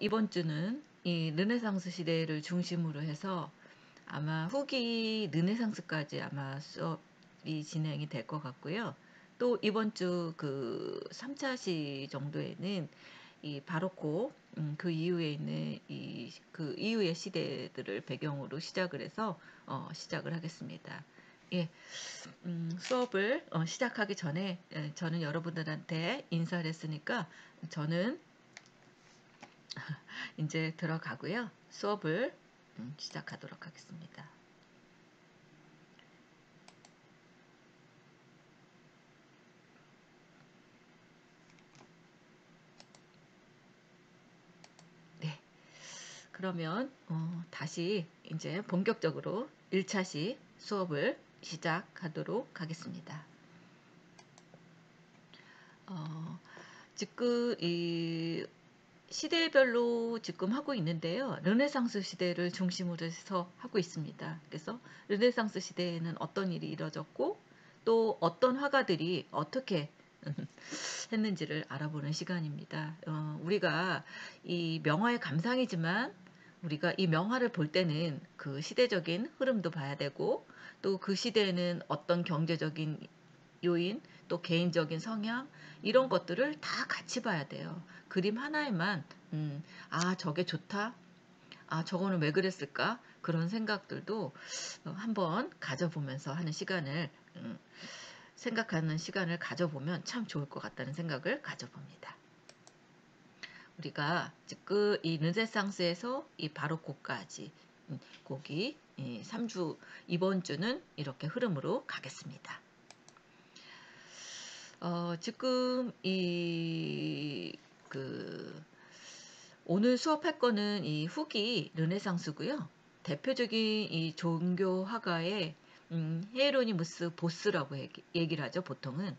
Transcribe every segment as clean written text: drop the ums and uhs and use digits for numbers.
이번 주는 이 르네상스 시대를 중심으로 해서 아마 후기 르네상스까지 아마 수업이 진행이 될 것 같고요. 또 이번 주 그 3차 시 정도에는 이 바로코 그 이후에 있는 그 이후의 시대들을 배경으로 시작을 해서 시작을 하겠습니다. 예, 수업을 시작하기 전에 저는 여러분들한테 인사를 했으니까 저는 이제 들어가고요. 수업을 시작하도록 하겠습니다. 네, 그러면 다시 이제 본격적으로 1차시 수업을 시작하도록 하겠습니다. 지금 이 시대별로 지금 하고 있는데요. 르네상스 시대를 중심으로 해서 하고 있습니다. 그래서 르네상스 시대에는 어떤 일이 이뤄졌고 또 어떤 화가들이 어떻게 했는지를 알아보는 시간입니다. 우리가 이 명화의 감상이지만 우리가 이 명화를 볼 때는 그 시대적인 흐름도 봐야 되고 또 그 시대에는 어떤 경제적인 요인, 또 개인적인 성향 이런 것들을 다 같이 봐야 돼요. 그림 하나에만 저게 좋다. 저거는 왜 그랬을까? 그런 생각들도 한번 가져보면서 하는 시간을 생각하는 시간을 가져보면 참 좋을 것 같다는 생각을 가져봅니다. 우리가 지금 이 르네상스에서 이 바로코까지 곡이 3주 이번 주는 이렇게 흐름으로 가겠습니다. 지금 오늘 수업할 거는 이 후기 르네상스고요. 대표적인 이 종교 화가의 히에로니무스 보스라고 얘기를 하죠. 보통은.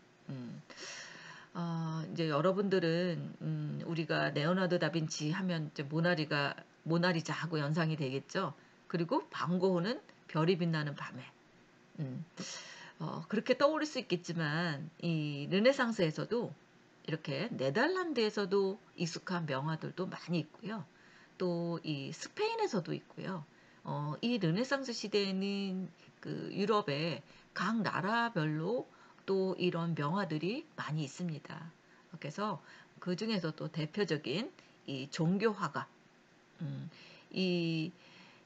이제 여러분들은 우리가 레오나르도 다빈치 하면 이제 모나리자 하고 연상이 되겠죠. 그리고 방고흐는 별이 빛나는 밤에. 그렇게 떠올릴 수 있겠지만 이 르네상스에서도 이렇게 네덜란드에서도 익숙한 명화들도 많이 있고요. 또 이 스페인에서도 있고요. 이 르네상스 시대에는 그 유럽의 각 나라별로 또 이런 명화들이 많이 있습니다. 그래서 그 중에서도 대표적인 이 종교 화가, 이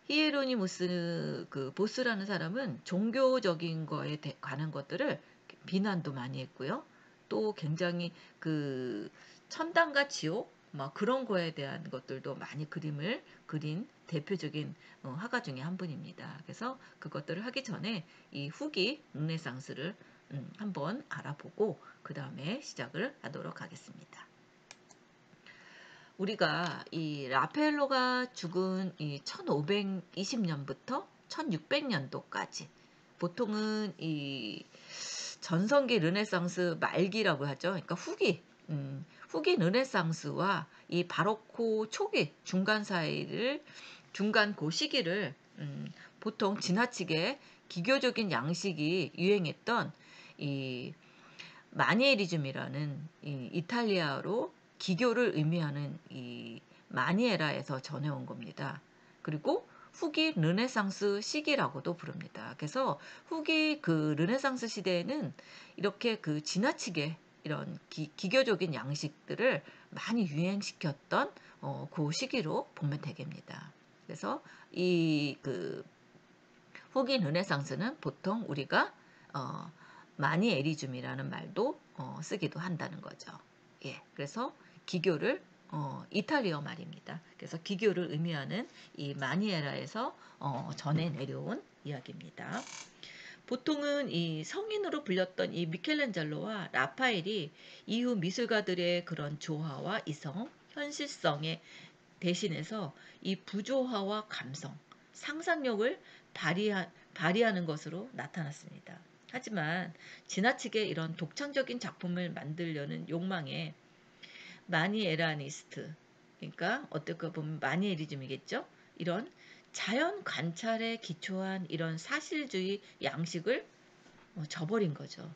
히에로니무스 그 보스라는 사람은 종교적인 거에 관한 것들을 비난도 많이 했고요. 또 굉장히 그 천당과 지옥 막 그런 거에 대한 것들도 많이 그림을 그린 대표적인 화가 중에 한 분입니다. 그래서 그것들을 하기 전에 이 후기 르네상스를 한번 알아보고 그 다음에 시작을 하도록 하겠습니다. 우리가 이 라펠로가 죽은 이 1520년부터 1600년도까지 보통은 이 전성기 르네상스 말기라고 하죠. 그러니까 후기 르네상스와 이 바로코 초기 중간 그 시기를 보통 지나치게 기교적인 양식이 유행했던 이 마니에리즘이라는 이 이탈리아로 기교를 의미하는 이 마니에라에서 전해온 겁니다. 그리고 후기 르네상스 시기라고도 부릅니다. 그래서 후기 그 르네상스 시대에는 이렇게 그 지나치게 이런 기교적인 양식들을 많이 유행시켰던 그 시기로 보면 되겠습니다. 그래서 이 그 후기 르네상스는 보통 우리가 마니에리즘이라는 말도 쓰기도 한다는 거죠. 예, 그래서 기교를 이탈리아 말입니다. 그래서 기교를 의미하는 이 마니에라에서 전해 내려온 이야기입니다. 보통은 이 성인으로 불렸던 이 미켈란젤로와 라파엘이 이후 미술가들의 그런 조화와 이성, 현실성에 대신해서 이 부조화와 감성, 상상력을 발휘하는 것으로 나타났습니다. 하지만 지나치게 이런 독창적인 작품을 만들려는 욕망에 마니에라니스트, 그러니까 어떻게 보면 마니에리즘이겠죠? 이런 자연 관찰에 기초한 이런 사실주의 양식을 저버린 거죠.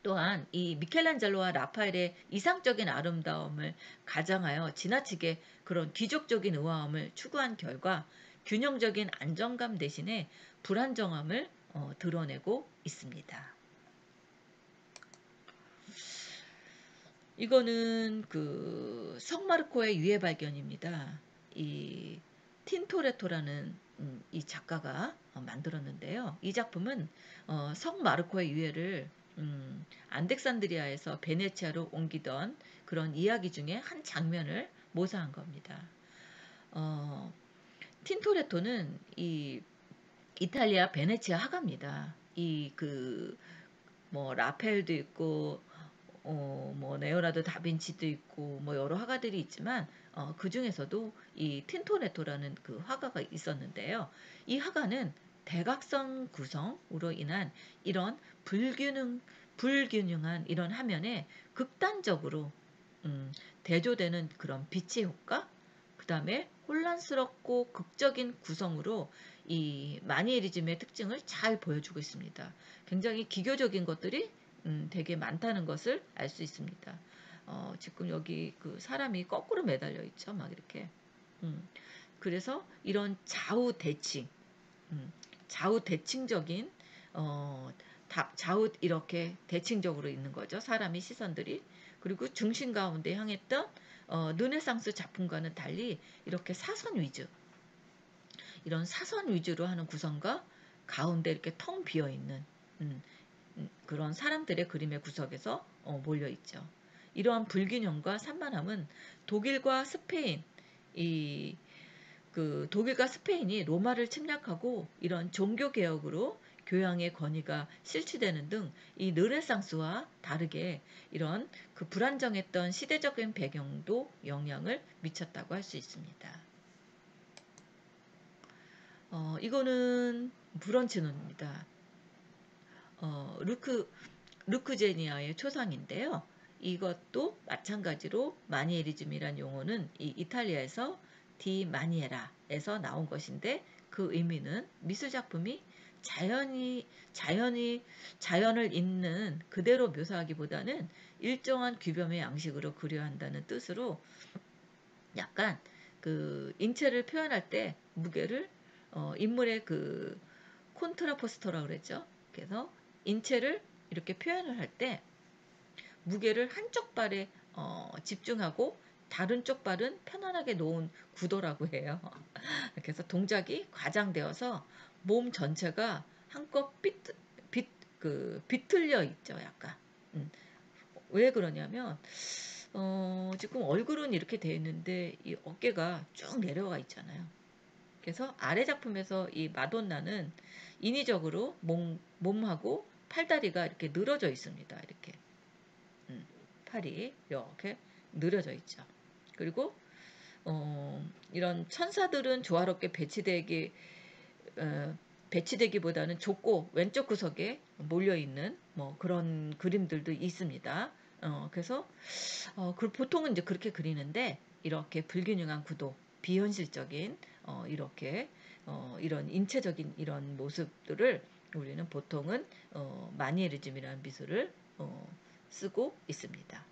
또한 이 미켈란젤로와 라파엘의 이상적인 아름다움을 가장하여 지나치게 그런 귀족적인 우아함을 추구한 결과 균형적인 안정감 대신에 불안정함을 드러내고 있습니다. 이거는 그 성마르코의 유해 발견입니다. 이 틴토레토라는 이 작가가 만들었는데요. 이 작품은 성마르코의 유해를 안덱산드리아에서 베네치아로 옮기던 그런 이야기 중에 한 장면을 모사한 겁니다. 어, 틴토레토는 이 이탈리아 베네치아 화가입니다. 이 그 뭐 라펠도 있고 뭐 레오나르도 다빈치도 있고 뭐 여러 화가들이 있지만 그 중에서도 이 틴토레토라는 그 화가가 있었는데요. 이 화가는 대각선 구성으로 인한 이런 불균형한 이런 화면에 극단적으로 대조되는 그런 빛의 효과, 그 다음에 혼란스럽고 극적인 구성으로 이 마니에리즘의 특징을 잘 보여주고 있습니다. 굉장히 기교적인 것들이 되게 많다는 것을 알 수 있습니다. 지금 여기 그 사람이 거꾸로 매달려 있죠. 막 이렇게. 그래서 이런 좌우 대칭, 좌우 대칭적인 좌우 이렇게 대칭적으로 있는 거죠. 사람이 시선들이. 그리고 중심 가운데 향했던 르네상스 작품과는 달리 이렇게 사선 위주, 이런 사선 위주로 하는 구성과 가운데 이렇게 텅 비어 있는 그런 사람들의 그림의 구석에서 몰려 있죠. 이러한 불균형과 산만함은 독일과 스페인, 이 그 독일과 스페인이 로마를 침략하고 이런 종교 개혁으로 교양의 권위가 실추되는 등 이 르네상스와 다르게 이런 그 불안정했던 시대적인 배경도 영향을 미쳤다고 할 수 있습니다. 이거는 브런치논입니다. 루크제니아의 초상인데요. 이것도 마찬가지로 마니에리즘이란 용어는 이 이탈리아에서 디 마니에라에서 나온 것인데 그 의미는 미술 작품이 자연을 있는 그대로 묘사하기보다는 일정한 규범의 양식으로 그려야 한다는 뜻으로 약간 그 인체를 표현할 때 무게를 인물의 그 콘트라포스터라고 그랬죠. 그래서 인체를 이렇게 표현을 할 때 무게를 한쪽 발에 집중하고 다른 쪽 발은 편안하게 놓은 구도라고 해요. 그래서 동작이 과장되어서 몸 전체가 한껏 비틀려 있죠. 약간. 왜 그러냐면 지금 얼굴은 이렇게 되어 있는데 이 어깨가 쭉 내려가 있잖아요. 그래서 아래 작품에서 이 마돈나는 인위적으로 몸하고 팔다리가 이렇게 늘어져 있습니다. 이렇게 팔이 이렇게 늘어져 있죠. 그리고 이런 천사들은 조화롭게 배치되기보다는 좁고 왼쪽 구석에 몰려 있는 뭐 그런 그림들도 있습니다. 그래서 보통은 이제 그렇게 그리는데 이렇게 불균형한 구도, 비현실적인 이렇게 이런 인체적인 이런 모습들을 우리는 보통은 마니에리즘이라는 미술을 쓰고 있습니다.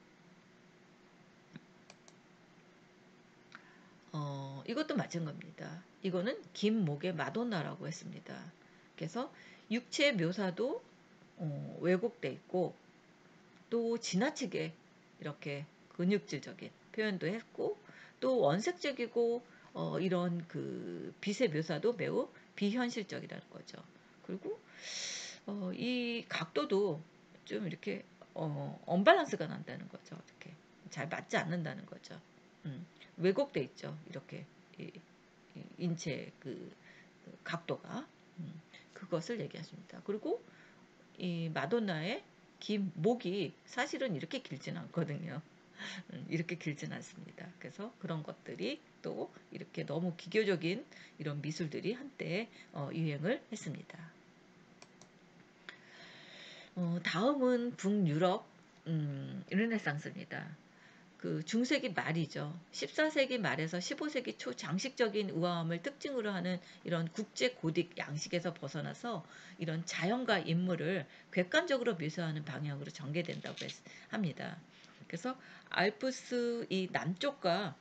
이것도 마찬가지입니다. 이거는 김목의 마돈나라고 했습니다. 그래서 육체 묘사도 왜곡돼 있고 또 지나치게 이렇게 근육질적인 표현도 했고 또 원색적이고 이런 그 빛의 묘사도 매우 비현실적이라는 거죠. 그리고 이 각도도 좀 이렇게 언밸런스가 난다는 거죠. 이렇게 잘 맞지 않는다는 거죠. 왜곡돼 있죠. 이렇게 인체 그 각도가 그것을 얘기하십니다. 그리고 이 마돈나의 긴 목이 사실은 이렇게 길지는 않거든요. 이렇게 길지는 않습니다. 그래서 그런 것들이 또 이렇게 너무 기교적인 이런 미술들이 한때 유행을 했습니다. 다음은 북유럽 르네상스입니다. 그 중세기 말이죠. 14세기 말에서 15세기 초 장식적인 우아함을 특징으로 하는 이런 국제 고딕 양식에서 벗어나서 이런 자연과 인물을 객관적으로 묘사하는 방향으로 전개된다고 합니다. 그래서 알프스 이 남쪽과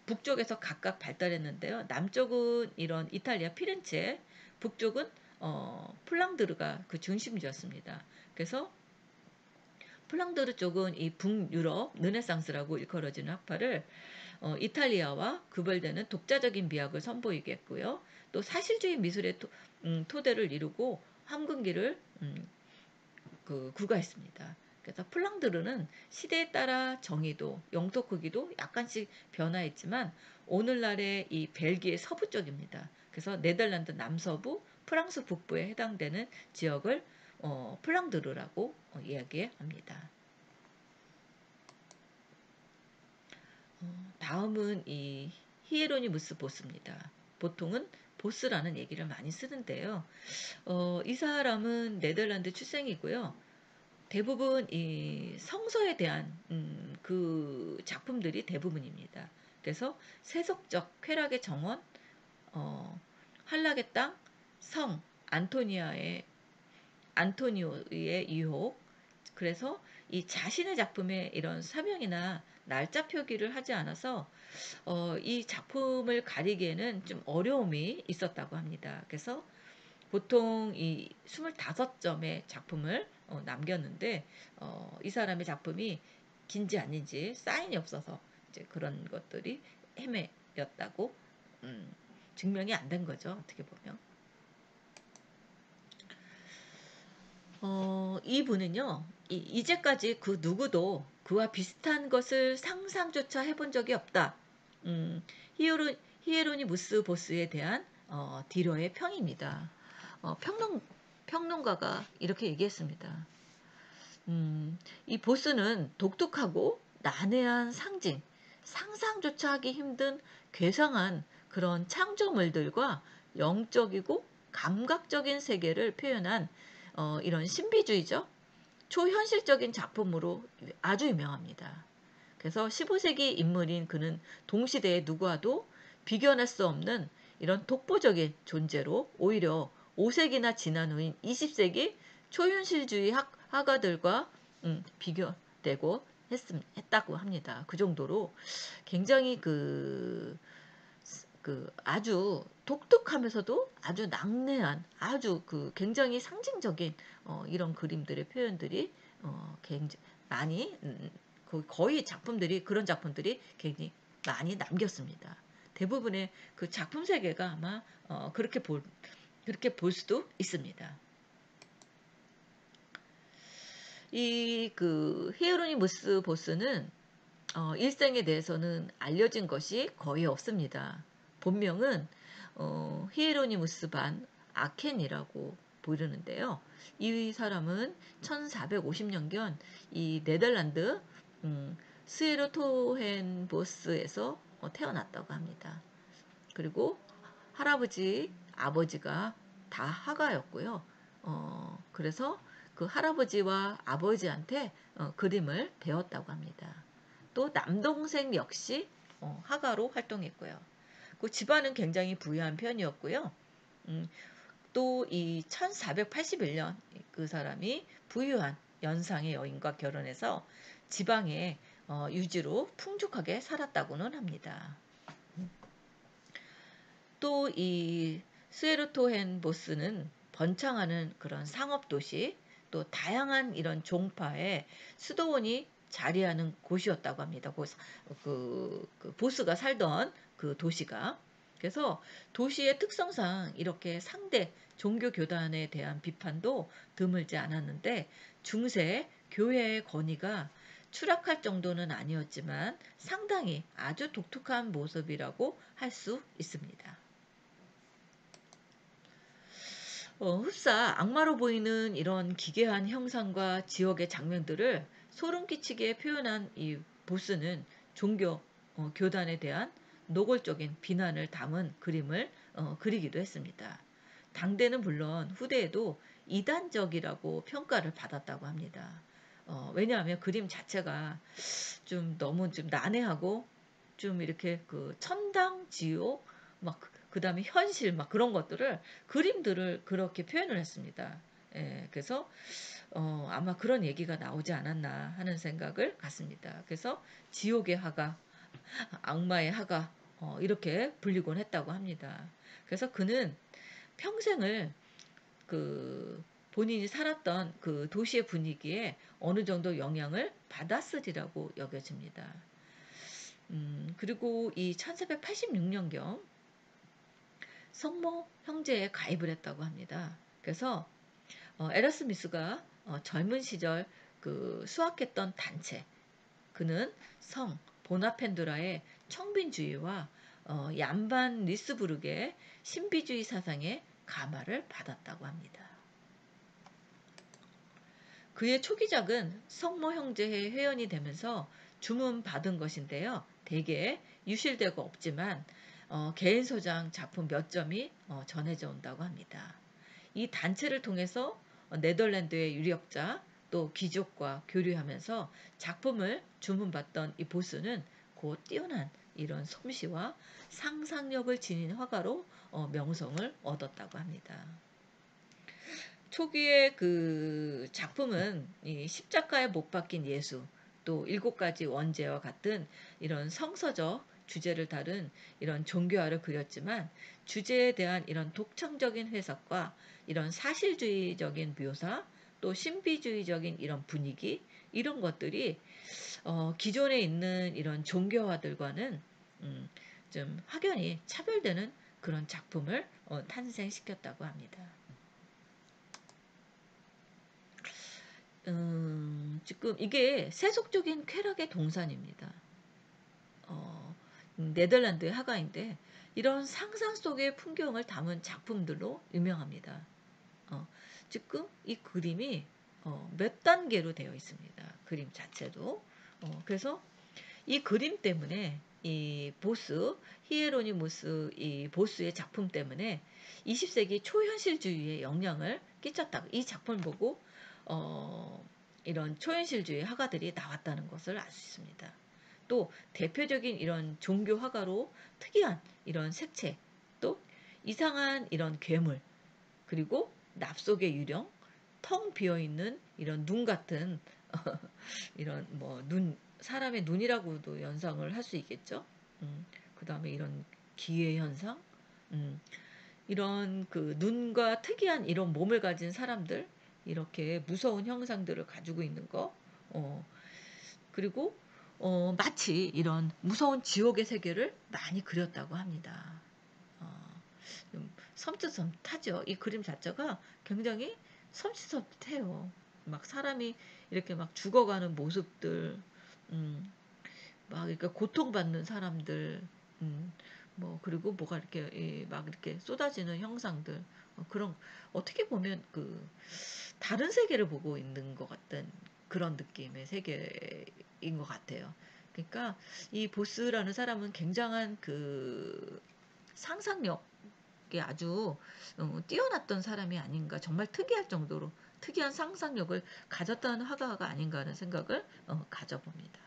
북쪽에서 각각 발달했는데요. 남쪽은 이런 이탈리아 피렌체, 북쪽은 플랑드르가 그 중심지였습니다. 그래서 플랑드르 쪽은 이 북유럽 르네상스라고 일컬어지는 학파를 이탈리아와 구별되는 독자적인 미학을 선보이겠고요. 또 사실주의 미술의 토대를 이루고 황금기를 그 구가했습니다. 그래서 플랑드르는 시대에 따라 정의도, 영토 크기도 약간씩 변화했지만 오늘날의 이 벨기에 서부 쪽입니다. 그래서 네덜란드 남서부, 프랑스 북부에 해당되는 지역을 플랑드르라고 이야기합니다. 다음은 이 히에로니무스 보스입니다. 보통은 보스라는 얘기를 많이 쓰는데요. 이 사람은 네덜란드 출생이고요. 대부분 이 성서에 대한 그 작품들이 대부분입니다. 그래서 세속적 쾌락의 정원, 한락의 땅, 성, 안토니오의 유혹. 그래서 이 자신의 작품에 이런 사명이나 날짜 표기를 하지 않아서 이 작품을 가리기에는 좀 어려움이 있었다고 합니다. 그래서 보통 이 25점의 작품을 남겼는데 이 사람의 작품이 긴지 아닌지 사인이 없어서 이제 그런 것들이 헤매였다고 증명이 안 된 거죠. 어떻게 보면. 이분은요, 이제까지 그 누구도 그와 비슷한 것을 상상조차 해본 적이 없다. 히에로, 히에로니무스 보스에 대한 디러의 평입니다. 평론가가 이렇게 얘기했습니다. 이 보스는 독특하고 난해한 상징, 상상조차 하기 힘든 괴상한 그런 창조물들과 영적이고 감각적인 세계를 표현한 이런 신비주의적 초현실적인 작품으로 아주 유명합니다. 그래서 15세기 인물인 그는 동시대의 누구와도 비교할 수 없는 이런 독보적인 존재로 오히려 5세기나 지난 후인 20세기 초현실주의 화가들과 비교되고 했다고 합니다. 그 정도로 굉장히 그 아주 독특하면서도 아주 낙내한 아주 그 굉장히 상징적인 이런 그림들의 표현들이 굉장히 많이 거의 작품들이 그런 작품들이 굉장히 많이 남겼습니다. 대부분의 그 작품 세계가 아마 그렇게 볼 수도 있습니다. 이 그 히에로니무스 보스는 일생에 대해서는 알려진 것이 거의 없습니다. 본명은 히에로니무스 반 아켄이라고 부르는데요. 이 사람은 1450년경 이 네덜란드 스에르토헨보스에서 태어났다고 합니다. 그리고 할아버지, 아버지가 다 화가였고요. 그래서 그 할아버지와 아버지한테 그림을 배웠다고 합니다. 또 남동생 역시 화가로 활동했고요. 그 집안은 굉장히 부유한 편이었고요. 또 이 1481년 그 사람이 부유한 연상의 여인과 결혼해서 지방에 유지로 풍족하게 살았다고는 합니다. 또 이 스웨르토헨보스는 번창하는 그런 상업도시, 또 다양한 이런 종파의 수도원이 자리하는 곳이었다고 합니다. 그 보스가 살던 그 도시가. 그래서 도시의 특성상 이렇게 상대 종교 교단에 대한 비판도 드물지 않았는데 중세 교회의 권위가 추락할 정도는 아니었지만 상당히 아주 독특한 모습이라고 할 수 있습니다. 흡사 악마로 보이는 이런 기괴한 형상과 지역의 장면들을 소름 끼치게 표현한 이 보스는 종교 교단에 대한 노골적인 비난을 담은 그림을 그리기도 했습니다. 당대는 물론 후대에도 이단적이라고 평가를 받았다고 합니다. 왜냐하면 그림 자체가 좀 너무 좀 난해하고 좀 이렇게 그 천당, 지옥, 막 그다음에 현실 막 그런 것들을 그림들을 그렇게 표현을 했습니다. 예, 그래서 아마 그런 얘기가 나오지 않았나 하는 생각을 갖습니다. 그래서 지옥의 화가, 악마의 화가 이렇게 불리곤 했다고 합니다. 그래서 그는 평생을 그 본인이 살았던 그 도시의 분위기에 어느 정도 영향을 받았으리라고 여겨집니다. 그리고 이 1486년경 성모 형제에 가입을 했다고 합니다. 그래서 에라스미스가 젊은 시절 그 수학했던 단체, 그는 성 보나펜두라의 청빈주의와 얀반 리스부르크의 신비주의 사상에 감화를 받았다고 합니다. 그의 초기작은 성모 형제의 회원이 되면서 주문받은 것인데요. 대개 유실되고 없지만 개인 소장 작품 몇 점이 전해져 온다고 합니다. 이 단체를 통해서 네덜란드의 유력자 또 귀족과 교류하면서 작품을 주문받던 이 보스는 곧 뛰어난 이런 솜씨와 상상력을 지닌 화가로 명성을 얻었다고 합니다. 초기의 그 작품은 이 십자가에 못 박힌 예수, 또 7가지 원죄와 같은 이런 성서적 주제를 다룬 이런 종교화를 그렸지만 주제에 대한 이런 독창적인 해석과 이런 사실주의적인 묘사, 또 신비주의적인 이런 분위기, 이런 것들이 기존에 있는 이런 종교화들과는 음, 좀 확연히 차별되는 그런 작품을 탄생시켰다고 합니다. 지금 이게 세속적인 쾌락의 동산입니다. 네덜란드의 화가인데 이런 상상 속의 풍경을 담은 작품들로 유명합니다. 지금 이 그림이 몇 단계로 되어 있습니다. 그림 자체도. 그래서 이 그림 때문에 이 보스, 히에로니무스 이 보스의 작품 때문에 20세기 초현실주의에 영향을 끼쳤다. 이 작품을 보고 이런 초현실주의 화가들이 나왔다는 것을 알 수 있습니다. 또 대표적인 이런 종교 화가로 특이한 이런 색채, 또 이상한 이런 괴물, 그리고 납속의 유령, 텅 비어 있는 이런 눈 같은 이런 뭐 사람의 눈이라고도 연상을 할 수 있겠죠. 그 다음에 이런 기회 현상, 음, 이런 그 눈과 특이한 이런 몸을 가진 사람들, 이렇게 무서운 형상들을 가지고 있는 거, 그리고 마치 이런 무서운 지옥의 세계를 많이 그렸다고 합니다. 좀 섬찟섬찟하죠. 이 그림 자체가 굉장히 섬찟섬찟해요. 막 사람이 이렇게 막 죽어가는 모습들, 음, 막 이렇게 고통받는 사람들, 뭐 그리고 뭐가 이렇게 막 이렇게 쏟아지는 형상들, 그런 어떻게 보면 그 다른 세계를 보고 있는 것 같은 그런 느낌의 세계인 것 같아요. 그러니까 이 보스라는 사람은 굉장한 그 상상력이 아주 뛰어났던 사람이 아닌가, 정말 특이할 정도로 특이한 상상력을 가졌다는 화가가 아닌가 하는 생각을 가져봅니다.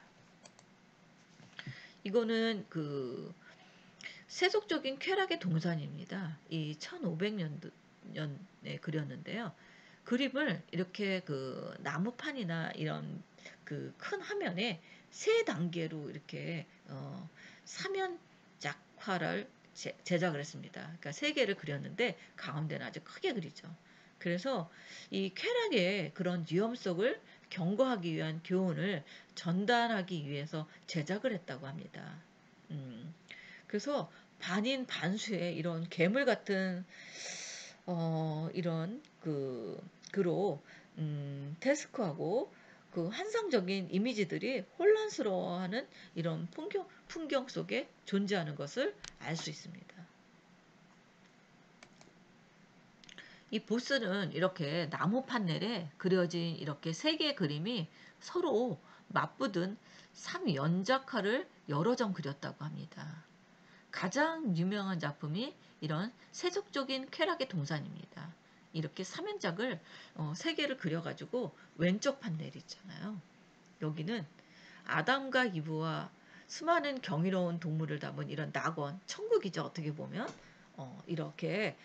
이거는 그 세속적인 쾌락의 동산입니다. 이 1500년에 그렸는데요. 그림을 이렇게 그 나무판이나 이런 그 큰 화면에 3단계로 이렇게 사면 작화를 제작을 했습니다. 그러니까 3개를 그렸는데 가운데는 아주 크게 그리죠. 그래서 이 쾌락의 그런 위험성을 경고하기 위한 교훈을 전달하기 위해서 제작을 했다고 합니다. 그래서 반인 반수의 이런 괴물 같은 이런 그로 데스크하고 그 환상적인 이미지들이 혼란스러워하는 이런 풍경 속에 존재하는 것을 알 수 있습니다. 이 보스는 이렇게 나무 판넬에 그려진 이렇게 3개의 그림이 서로 맞붙은 3연작화를 여러 점 그렸다고 합니다. 가장 유명한 작품이 이런 세속적인 쾌락의 동산입니다. 이렇게 3연작을 3개를 그려가지고 왼쪽 판넬 있잖아요. 여기는 아담과 이브와 수많은 경이로운 동물을 담은 이런 낙원, 천국이죠. 어떻게 보면 이렇게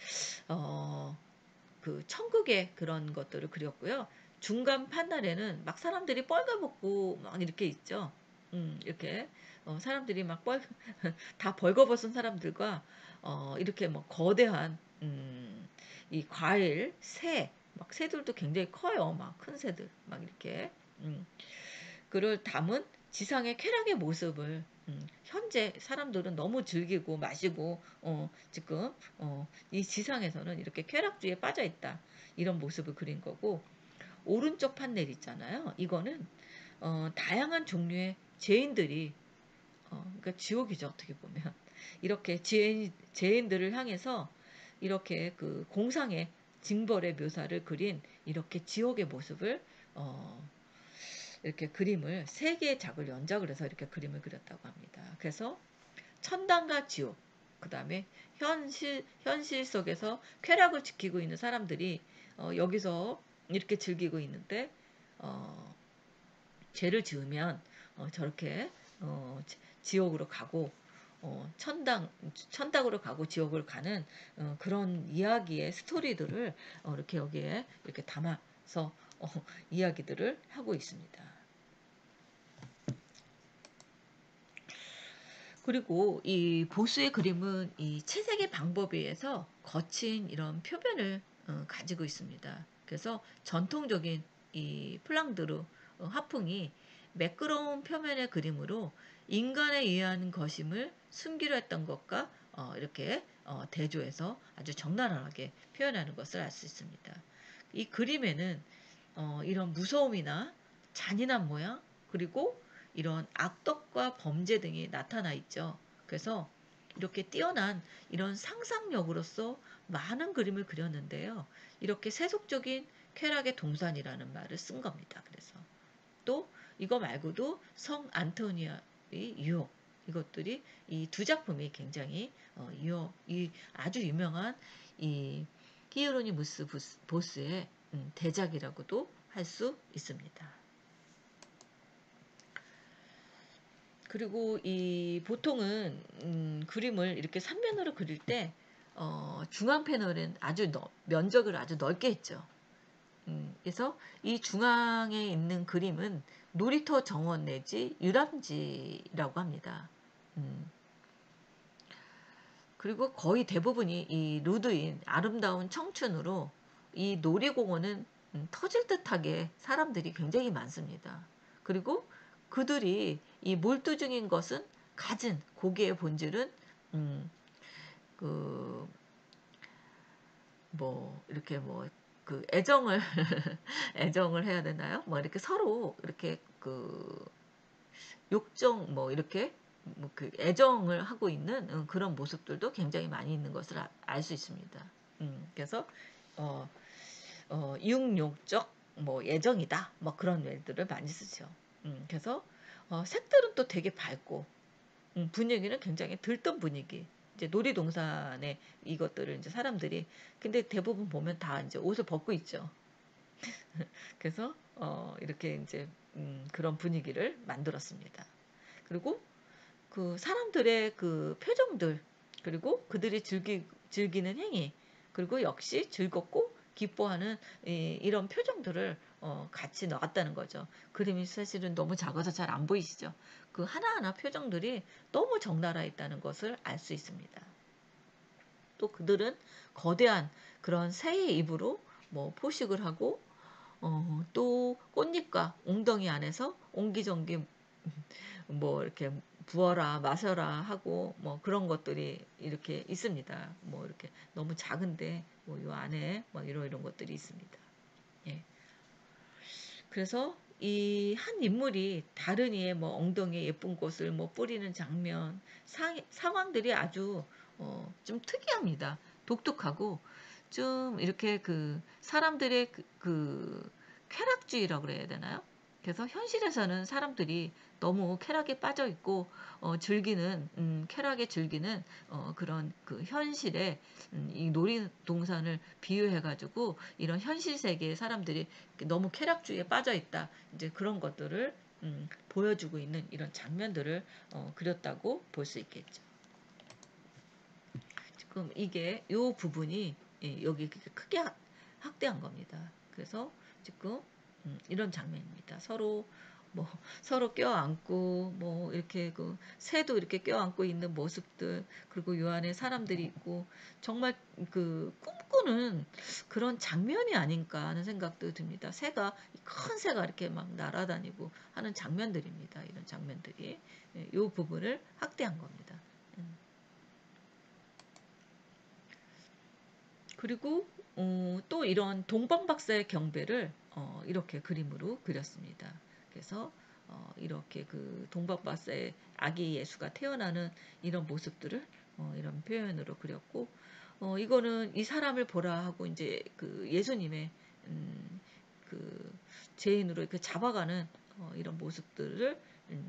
그 천국의 그런 것들을 그렸고요. 중간 판넬에는 막 사람들이 뻘거벗고 막 이렇게 있죠. 이렇게 사람들이 막 다 벌거벗은 사람들과 이렇게 뭐 거대한 이 과일, 새, 막 새들도 굉장히 커요. 막 큰 새들, 막 이렇게 그를 담은 지상의 쾌락의 모습을 현재 사람들은 너무 즐기고 마시고 지금 이 지상에서는 이렇게 쾌락주의에 빠져 있다. 이런 모습을 그린 거고 오른쪽 판넬 있잖아요. 이거는 다양한 종류의 죄인들이 그러니까 지옥이죠. 어떻게 보면 이렇게 죄인들을 향해서 이렇게 그 공상의 징벌의 묘사를 그린 이렇게 지옥의 모습을 이렇게 그림을 3개의 작을 연작을 해서 이렇게 그림을 그렸다고 합니다. 그래서 천당과 지옥, 그 다음에 현실 속에서 쾌락을 지키고 있는 사람들이 여기서 이렇게 즐기고 있는데 죄를 지으면 저렇게 지옥으로 가고 천당으로 가고 지옥을 가는 그런 이야기의 스토리들을 이렇게 여기에 이렇게 담아서 이야기들을 하고 있습니다. 그리고 이 보수의 그림은 이 채색의 방법에 의해서 거친 이런 표면을 가지고 있습니다. 그래서 전통적인 이 플랑드르 화풍이 매끄러운 표면의 그림으로 인간에 의한 것임을 숨기려 했던 것과 이렇게 대조해서 아주 적나라하게 표현하는 것을 알 수 있습니다. 이 그림에는 이런 무서움이나 잔인한 모양 그리고 이런 악덕과 범죄 등이 나타나 있죠. 그래서 이렇게 뛰어난 이런 상상력으로서 많은 그림을 그렸는데요. 이렇게 세속적인 쾌락의 동산이라는 말을 쓴 겁니다. 그래서 또 이거 말고도 성 안토니아의 유혹 이것들이 이 두 작품이 굉장히 이 아주 유명한 이 히에로니무스 보스의 대작이라고도 할 수 있습니다. 그리고 이 보통은 그림을 이렇게 3면으로 그릴 때 중앙 패널은 아주 면적을 아주 넓게 했죠. 그래서 이 중앙에 있는 그림은 놀이터 정원 내지 유람지라고 합니다. 그리고 거의 대부분이 이 루드인 아름다운 청춘으로 이 놀이공원은 터질 듯하게 사람들이 굉장히 많습니다. 그리고 그들이 이 몰두 중인 것은 가진 고기의 본질은 그 뭐 이렇게 뭐 그 애정을 애정을 해야 되나요? 뭐 이렇게 서로 이렇게 그 욕정 뭐 이렇게 뭐 그 애정을 하고 있는 그런 모습들도 굉장히 많이 있는 것을 알 수 있습니다. 그래서 어, 이육욕적 뭐 예정이다 뭐 그런 말들을 많이 쓰죠. 그래서 색들은 또 되게 밝고 분위기는 굉장히 들뜬 분위기. 이제 놀이동산에 이것들을 이제 사람들이 근데 대부분 보면 다 이제 옷을 벗고 있죠. 그래서 이렇게 이제 그런 분위기를 만들었습니다. 그리고 그 사람들의 그 표정들 그리고 그들이 즐기는 행위 그리고 역시 즐겁고 기뻐하는 이런 표정들을 같이 넣었다는 거죠. 그림이 사실은 너무 작아서 잘 안 보이시죠? 그 하나하나 표정들이 너무 적나라 있다는 것을 알 수 있습니다. 또 그들은 거대한 그런 새의 입으로 뭐 포식을 하고 또 꽃잎과 웅덩이 안에서 옹기종기 뭐 이렇게 부어라 마셔라 하고 뭐 그런 것들이 이렇게 있습니다. 뭐 이렇게 너무 작은데 뭐 요 안에 뭐 이런 것들이 있습니다. 예. 그래서 이 한 인물이 다른 이의 뭐 엉덩이에 예쁜 꽃을 뭐 뿌리는 장면 상황들이 아주 좀 특이합니다. 독특하고 좀 이렇게 그 사람들의 그 쾌락주의라고 그래야 되나요? 그래서 현실에서는 사람들이 너무 쾌락에 빠져 있고 즐기는 쾌락에 즐기는 그런 그 현실에 이 놀이동산을 비유해 가지고 이런 현실 세계의 사람들이 너무 쾌락주의에 빠져 있다. 이제 그런 것들을 보여주고 있는 이런 장면들을 그렸다고 볼 수 있겠죠. 지금 이게 요 부분이 여기 크게 확대한 겁니다. 그래서 지금 이런 장면입니다. 서로 뭐 서로 껴안고 뭐 이렇게 그 새도 이렇게 껴안고 있는 모습들, 그리고 요 안에 사람들이 있고 정말 그 꿈꾸는 그런 장면이 아닌가 하는 생각도 듭니다. 새가 큰 새가 이렇게 막 날아다니고 하는 장면들입니다. 이런 장면들이 요 부분을 확대한 겁니다. 그리고 또 이런 동방박사의 경배를 이렇게 그림으로 그렸습니다. 그래서 이렇게 그 동방박사의 아기 예수가 태어나는 이런 모습들을 이런 표현으로 그렸고, 이거는 이 사람을 보라 하고 이제 그 예수님의 그 죄인으로 이렇게 잡아가는 이런 모습들을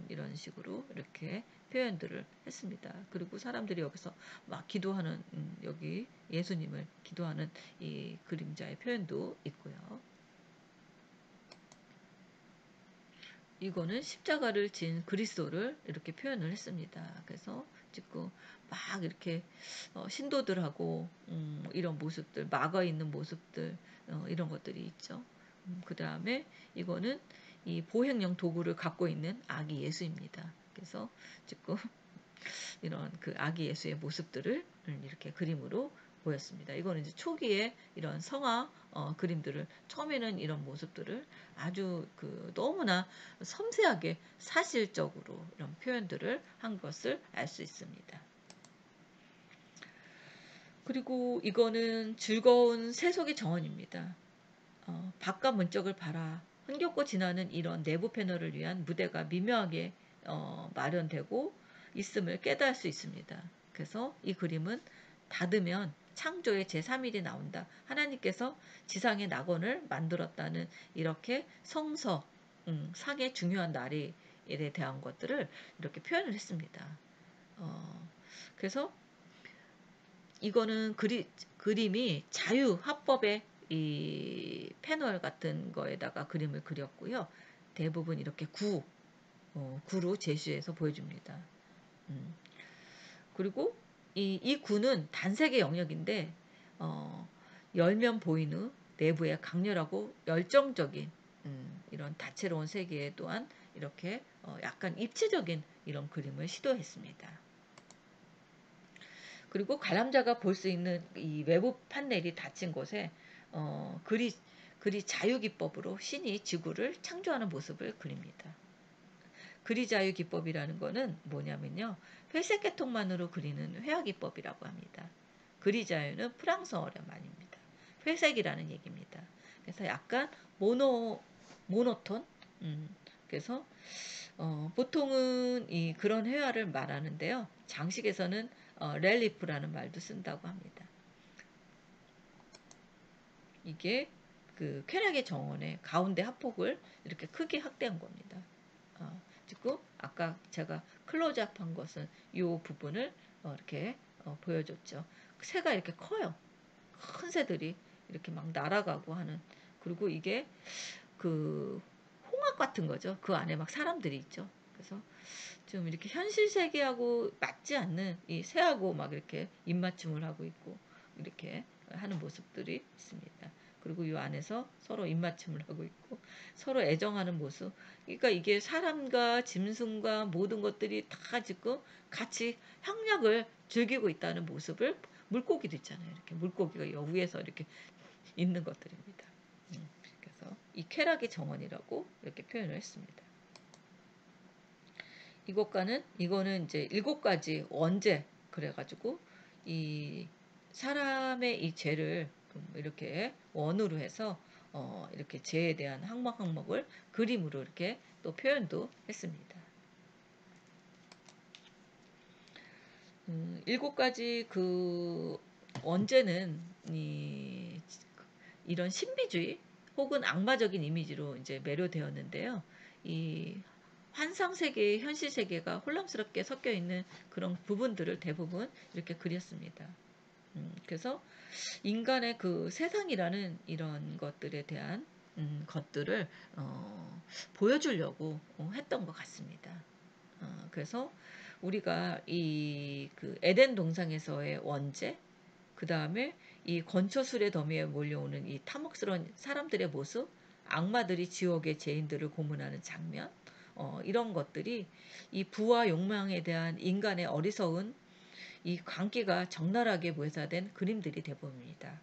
이런 식으로 이렇게 표현들을 했습니다. 그리고 사람들이 여기서 막 기도하는 여기 예수님을 기도하는 이 그림자의 표현도 있고요. 이거는 십자가를 진 그리스도를 이렇게 표현을 했습니다. 그래서 지금 막 이렇게 신도들하고 이런 모습들, 막아 있는 모습들, 이런 것들이 있죠. 그 다음에 이거는 이 보행용 도구를 갖고 있는 아기 예수입니다. 그래서 지금 이런 그 아기 예수의 모습들을 이렇게 그림으로 보였습니다. 이거는 이제 초기에 이런 성화 그림들을 처음에는 이런 모습들을 아주 그 너무나 섬세하게 사실적으로 이런 표현들을 한 것을 알 수 있습니다. 그리고 이거는 즐거운 세속의 정원입니다. 바깥 문짝을 봐라. 흥겹고 지나는 이런 내부 패널을 위한 무대가 미묘하게 마련되고 있음을 깨달을 수 있습니다. 그래서 이 그림은 닫으면 창조의 제3일이 나온다. 하나님께서 지상의 낙원을 만들었다는 이렇게 성서, 상의 중요한 날에 대한 것들을 이렇게 표현을 했습니다. 그래서 이거는 그림이 자유화법의 이 패널 같은 거에다가 그림을 그렸고요. 대부분 이렇게 구로 제시해서 보여줍니다. 그리고 이 구는 단색의 영역인데 열면 보인 후 내부에 강렬하고 열정적인 이런 다채로운 세계에 또한 이렇게 약간 입체적인 이런 그림을 시도했습니다. 그리고 관람자가 볼 수 있는 이 외부 판넬이 닫힌 곳에 그리 자유기법으로 신이 지구를 창조하는 모습을 그립니다. 그리 자유기법이라는 거는 뭐냐면요. 회색 계통만으로 그리는 회화기법이라고 합니다. 그리 자유는 프랑스어의 말입니다. 회색이라는 얘기입니다. 그래서 약간 모노톤? 그래서 보통은 그런 회화를 말하는데요. 장식에서는 렐리프라는 말도 쓴다고 합니다. 이게 그 쾌락의 정원의 가운데 합폭을 이렇게 크게 확대한 겁니다. 지금 아까 제가 클로즈업한 것은 이 부분을 이렇게 보여줬죠. 새가 이렇게 커요. 큰 새들이 이렇게 막 날아가고 하는. 그리고 이게 그 홍학 같은 거죠. 그 안에 막 사람들이 있죠. 그래서 좀 이렇게 현실 세계하고 맞지 않는 이 새하고 막 이렇게 입맞춤을 하고 있고 이렇게 하는 모습들이 있습니다. 그리고 이 안에서 서로 입맞춤을 하고 있고 서로 애정하는 모습. 그러니까 이게 사람과 짐승과 모든 것들이 다 지금 같이 협력을 즐기고 있다는 모습을 물고기도 있잖아요. 이렇게 물고기가 여 위에서 이렇게 있는 것들입니다. 그래서 이 쾌락의 정원이라고 이렇게 표현을 했습니다. 이거는 이제 7가지 원죄 그래가지고 이 사람의 이 죄를 이렇게 원으로 해서 이렇게 죄에 대한 항목을 그림으로 이렇게 또 표현도 했습니다. 7가지 그 원죄는 이런 신비주의 혹은 악마적인 이미지로 이제 매료되었는데요. 이 환상 세계의 현실 세계가 혼란스럽게 섞여 있는 그런 부분들을 대부분 이렇게 그렸습니다. 그래서 인간의 그 세상이라는 이런 것들에 대한 것들을 보여주려고 했던 것 같습니다. 그래서 우리가 이 그 에덴 동상에서의 원죄, 그 다음에 이 건초술의 더미에 몰려오는 이 탐욕스러운 사람들의 모습, 악마들이 지옥의 죄인들을 고문하는 장면, 이런 것들이 이 부와 욕망에 대한 인간의 어리석은 이 광기가 적나라하게 묘사된 그림들이 대부분입니다.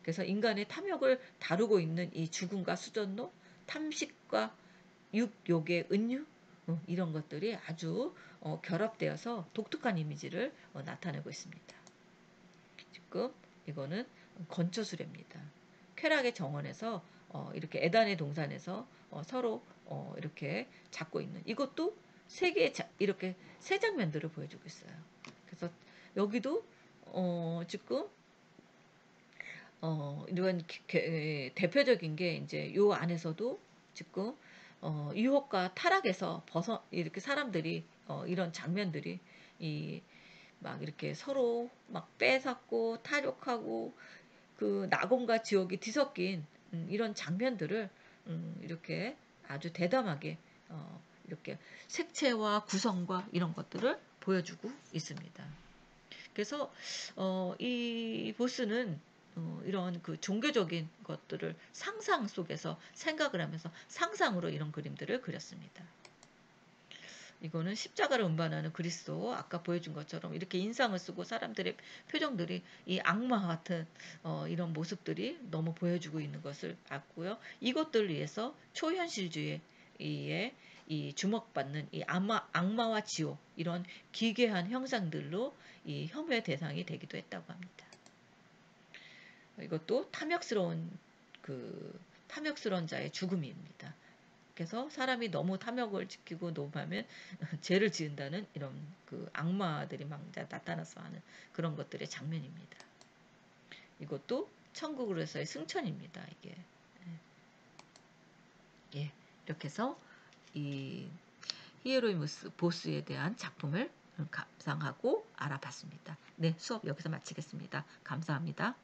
그래서 인간의 탐욕을 다루고 있는 이 죽음과 수전노, 탐식과 육욕의 은유, 이런 것들이 아주 결합되어서 독특한 이미지를 나타내고 있습니다. 지금 이거는 건초술입니다. 쾌락의 정원에서 이렇게 에단의 동산에서 서로 이렇게 잡고 있는 이것도 세 개의 이렇게 세 장면들을 보여주고 있어요. 그래서 여기도 지금 이런 대표적인 게 이제 요 안에서도 지금 유혹과 타락에서 이렇게 사람들이 이런 장면들이 이 막 이렇게 서로 막 빼앗고 탐욕하고 그 낙원과 지옥이 뒤섞인 이런 장면들을 이렇게 아주 대담하게 이렇게 색채와 구성과 이런 것들을 보여주고 있습니다. 그래서 이 보스는 이런 그 종교적인 것들을 상상 속에서 생각을 하면서 상상으로 이런 그림들을 그렸습니다. 이거는 십자가를 운반하는 그리스도, 아까 보여준 것처럼 이렇게 인상을 쓰고 사람들의 표정들이 이 악마 같은 이런 모습들이 너무 보여주고 있는 것을 봤고요. 이것들을 위해서 초현실주의의 이 주목받는 이 악마와 지옥, 이런 기괴한 형상들로 이 혐오의 대상이 되기도 했다고 합니다. 이것도 탐욕스러운 자의 죽음입니다. 그래서 사람이 너무 탐욕을 지키고 너무하면 죄를 지은다는 이런 그 악마들이 막 나타나서 하는 그런 것들의 장면입니다. 이것도 천국으로서의 승천입니다. 이게 예, 이렇게 해서 이 히에로이무스 보스에 대한 작품을 감상하고 알아봤습니다. 네, 수업 여기서 마치겠습니다. 감사합니다.